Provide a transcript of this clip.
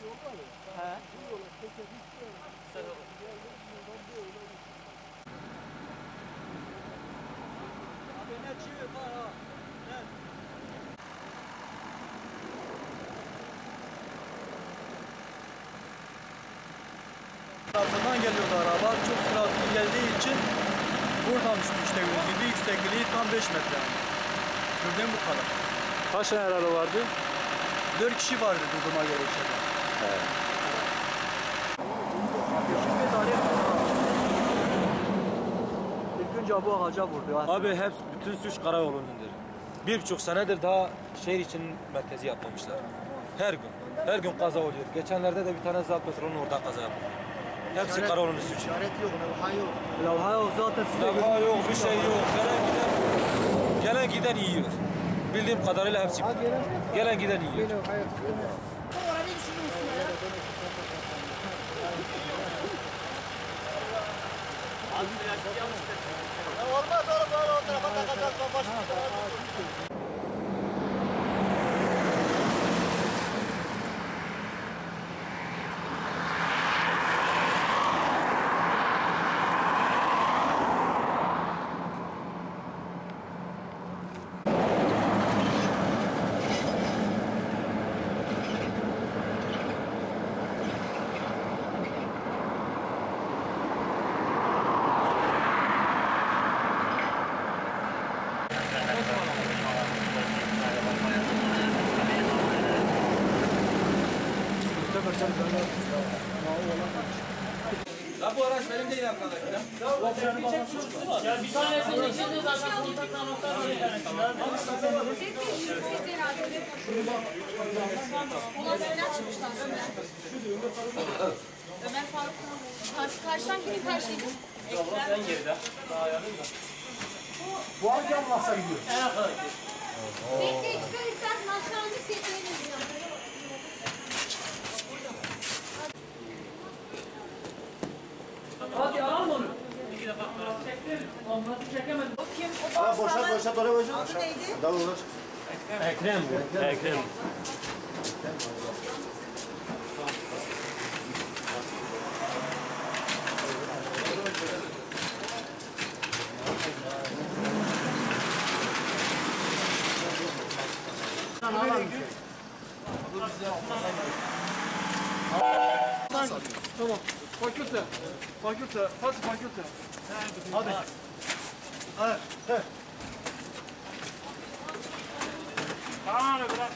He. Abi ne çiğ var ha? Ne? Tarafından geliyordu araba. Çok süratli geldiği için buradan düştü işte gözüydü. Yüksekliği tam 5 metre. Gördüğüm bu kadar. Kaç tane araba vardı? 4 kişi vardı duyduğuma göre içeride. Evet. İlk önce bu ağaca vurdu. Abi hep bütün suç karayolunundur. 1,5 senedir daha şehir için merkezi yapmamışlar. Her gün kaza oluyor. Geçenlerde de bir tane Zat Petrol'ün orada kaza yapıldı. Hepsi karayolunun suçu. İşaret yok, levha yok. Lavha yok zaten size Levha yok, bir şey yok. Gelen giden yiyor. Bildiğim kadarıyla hepsi. Gelen giden yiyor. Olmaz oğlum, böyle o tarafa takacağız. Başka bir tarafa. La bu araç benim değil arkadaşlar. Ya bir tanesini içinde zaten kontakla nokta var. Ulan neler çıkmışlar Ömer? Ömer Faruk karşıdan kimin karşıydı? En geride. Daha yanında. Bu hangi amlasa gidiyor? En arkadaki. Bekle çıkar istersen aşağı önce setleyelim. Hadi alalım onu. İki defa çektim. Onları çekemedim. O kim? O Ha, boşalt, boşalt, oraya boşalt. Adı neydi? Dal uğraş. Ekrem bu. Ekrem. Tamam. Fakülte. Fakülte. Hadi fakülte. Hadi. Hadi. Tamam bırak.